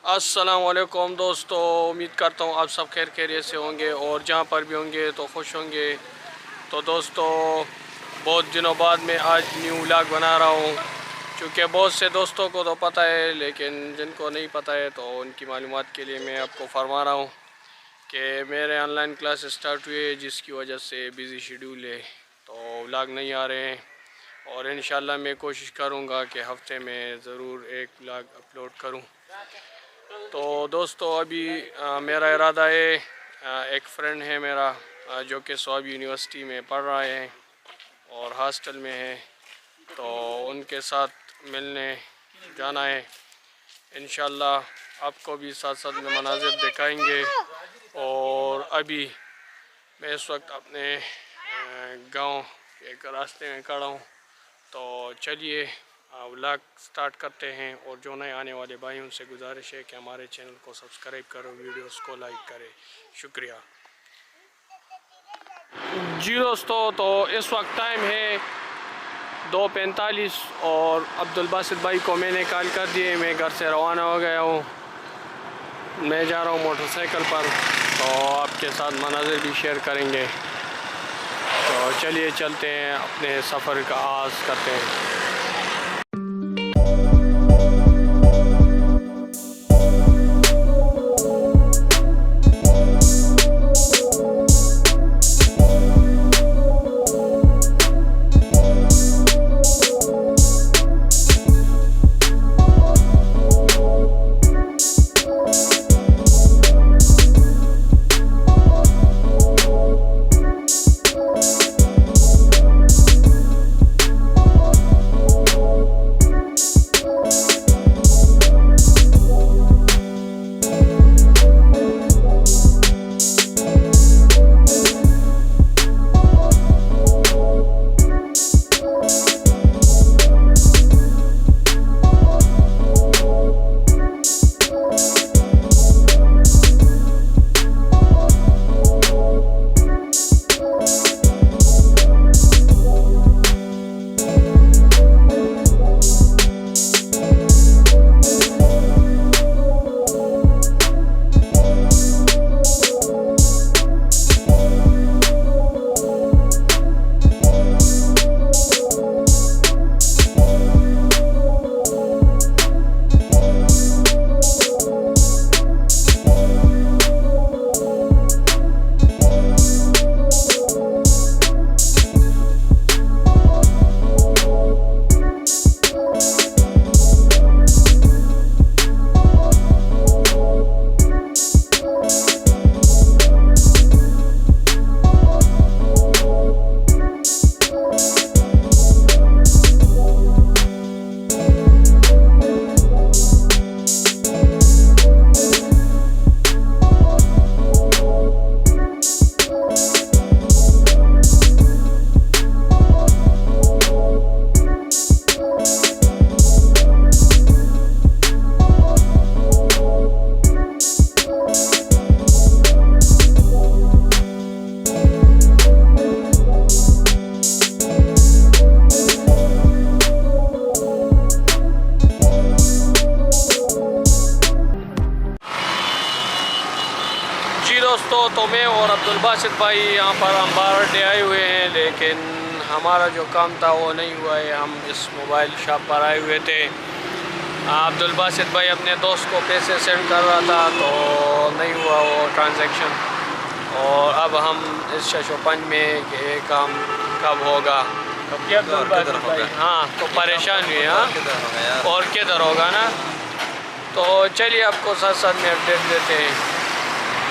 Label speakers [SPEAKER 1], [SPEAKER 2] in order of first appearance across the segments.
[SPEAKER 1] अस्सलाम वालेकुम दोस्तों, उम्मीद करता हूँ आप सब खैर खैरियत से होंगे और जहाँ पर भी होंगे तो खुश होंगे। तो दोस्तों, बहुत दिनों बाद मैं आज न्यू व्लॉग बना रहा हूँ, क्योंकि बहुत से दोस्तों को तो पता है लेकिन जिनको नहीं पता है तो उनकी मालूमात के लिए मैं आपको फरमा रहा हूँ कि मेरे ऑनलाइन क्लास स्टार्ट हुए, जिसकी वजह से बिज़ी शेड्यूल है तो व्लॉग नहीं आ रहे हैं। और इंशाल्लाह मैं कोशिश करूँगा कि हफ़्ते में ज़रूर एक व्लॉग अपलोड करूँ। तो दोस्तों, अभी मेरा इरादा है, एक फ्रेंड है मेरा जो कि स्वाब यूनिवर्सिटी में पढ़ रहा है और हॉस्टल में है, तो उनके साथ मिलने जाना है। इंशाल्लाह आपको भी साथ साथ में मनाज़िर दिखाएंगे। और अभी मैं इस वक्त अपने गांव के एक रास्ते में खड़ा हूँ, तो चलिए व्लॉग स्टार्ट करते हैं। और जो नए आने वाले भाई उनसे गुजारिश है कि हमारे चैनल को सब्सक्राइब करो, वीडियोस को लाइक करें, शुक्रिया जी दोस्तों। तो इस वक्त टाइम है 2:45 और अब्दुल बासित भाई को मैंने कॉल कर दिए, मैं घर से रवाना हो गया हूँ। मैं जा रहा हूँ मोटरसाइकिल पर, तो आपके साथ मनाज़िर भी शेयर करेंगे। तो चलिए चलते हैं, अपने सफ़र का आगाज़ करते हैं। दोस्तों, तो मैं और अब्दुल बासित भाई यहाँ पर अंबार डे आए हुए हैं, लेकिन हमारा जो काम था वो नहीं हुआ है। हम इस मोबाइल शॉप पर आए हुए थे। अब्दुल बासित भाई अपने दोस्त को पैसे सेंड कर रहा था तो नहीं हुआ वो ट्रांजैक्शन। और अब हम इस शशोपंज में कि ये काम कब होगा, कब क्या अब्दुल बासित भाई, हाँ तो परेशान हुए। हाँ और किधर होगा ना, तो चलिए आपको साथ साथ में अपडेट देते हैं।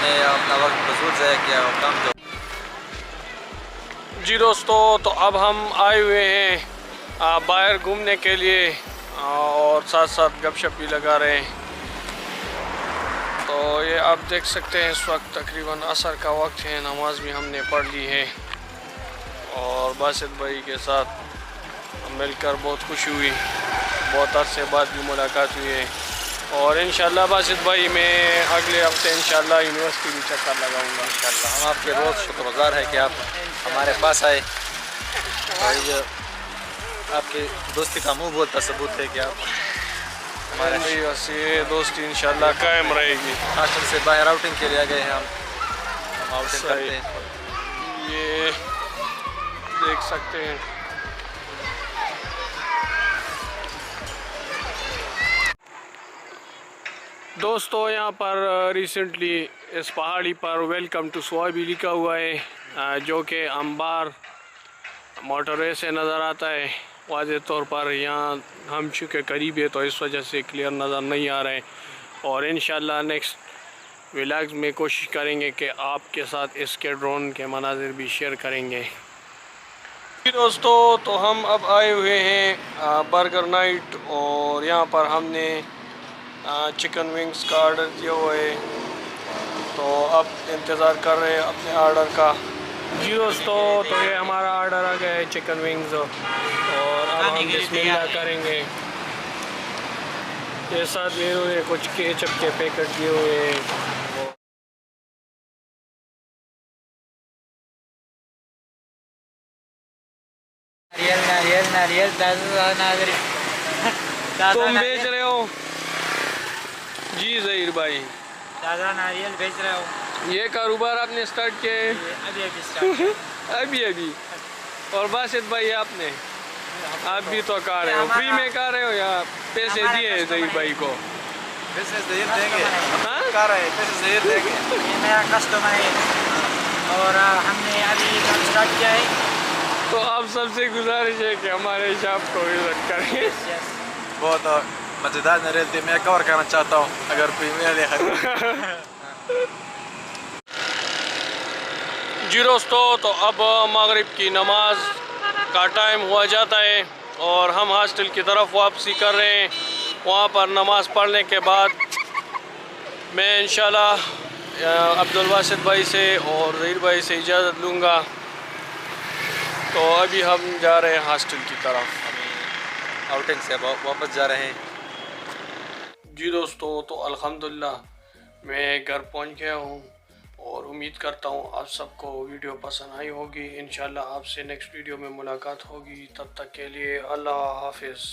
[SPEAKER 2] अपना वक्त फजूल है क्या काम जो।
[SPEAKER 1] जी दोस्तों, तो अब हम आए हुए हैं बाहर घूमने के लिए और साथ साथ गपशप भी लगा रहे हैं। तो ये आप देख सकते हैं इस वक्त तकरीबन असर का वक्त है, नमाज भी हमने पढ़ ली है और बासित भाई के साथ मिलकर बहुत खुशी हुई, बहुत अरसे बाद भी मुलाकात हुई है। और इंशाल्लाह बासित भाई मैं अगले हफ्ते इंशाल्लाह यूनिवर्सिटी भी चक्कर लगाऊंगा इंशाल्लाह।
[SPEAKER 2] हम आपके बहुत शुक्रगुजार है कि आप हमारे पास आए और ये आपकी दोस्ती का मुँह बोलता सबूत है कि आप हमारे
[SPEAKER 1] बस ये दोस्ती इंशाल्लाह कायम रहेगी।
[SPEAKER 2] हॉस्टल से बाहर आउटिंग के लिए गए हैं हम आउटिंग करते हैं।
[SPEAKER 1] ये देख सकते हैं। दोस्तों यहाँ पर रिसेंटली इस पहाड़ी पर वेलकम टू स्वाबी लिखा हुआ है, जो कि अंबार मोटरवे से नज़र आता है। वाज़े तौर पर यहाँ हम चूँकि करीब है तो इस वजह से क्लियर नज़र नहीं आ रहा है, और इंशाल्लाह नेक्स्ट व्लॉग्स में कोशिश करेंगे कि आपके साथ इसके ड्रोन के मनाजिर भी शेयर करेंगे। जी दोस्तों, तो हम अब आए हुए हैं बर्गर नाइट, और यहाँ पर हमने चिकन विंग्स का ऑर्डर दिया हुआ है, तो अब इंतज़ार कर रहे हैं अपने ऑर्डर का। जी दोस्तों, तो ये हमारा ऑर्डर आ गया है चिकन विंग्स, और अब हम बिस्मिल्लाह करेंगे। ये साथ में इन्होंने कुछ केचप के पैकेट दिए हुए हैं।
[SPEAKER 3] नारियल
[SPEAKER 1] तुम बेच रहे हो? जी ज़हीर भाई,
[SPEAKER 3] ताज़ा नारियल बेच रहे हो?
[SPEAKER 1] ये कारोबार आपने स्टार्ट किया है?
[SPEAKER 3] अभी स्टार्ट
[SPEAKER 1] अभी और बासित भाई आपने, आप भी तो खा रहे हो, फ्री में खा रहे हो या पैसे दिए हैं ज़हीर भाई को?
[SPEAKER 2] पैसे ज़हीर देंगे,
[SPEAKER 1] हाँ?
[SPEAKER 2] खा रहे हैं, पैसे ज़हीर देंगे।
[SPEAKER 3] ये मेरा कस्टमर है और हमने अभी स्टार्ट किया है।
[SPEAKER 1] तो आप सबसे गुजारिश है कि हमारे शॉप को विजिट करें।
[SPEAKER 2] बहुत मज़ेदार नारियल थे, मैं कवर करना चाहता हूँ अगर कोई मेरे लिए खरीदे।
[SPEAKER 1] जी दोस्तों, तो अब मगरिब की नमाज का टाइम हुआ जाता है और हम हॉस्टल की तरफ वापसी कर रहे हैं। वहाँ पर नमाज़ पढ़ने के बाद मैं इंशाल्लाह अब्दुल वासित भाई से और ज़हीर भाई से इजाज़त लूँगा। तो अभी हम जा रहे हैं हॉस्टल की तरफ,
[SPEAKER 2] आउटिंग से वापस जा रहे हैं।
[SPEAKER 1] जी दोस्तों, तो अल्हम्दुलिल्लाह मैं घर पहुंच गया हूं, और उम्मीद करता हूं आप सबको वीडियो पसंद आई होगी। इंशाल्लाह आपसे नेक्स्ट वीडियो में मुलाकात होगी। तब तक के लिए अल्लाह हाफिज़।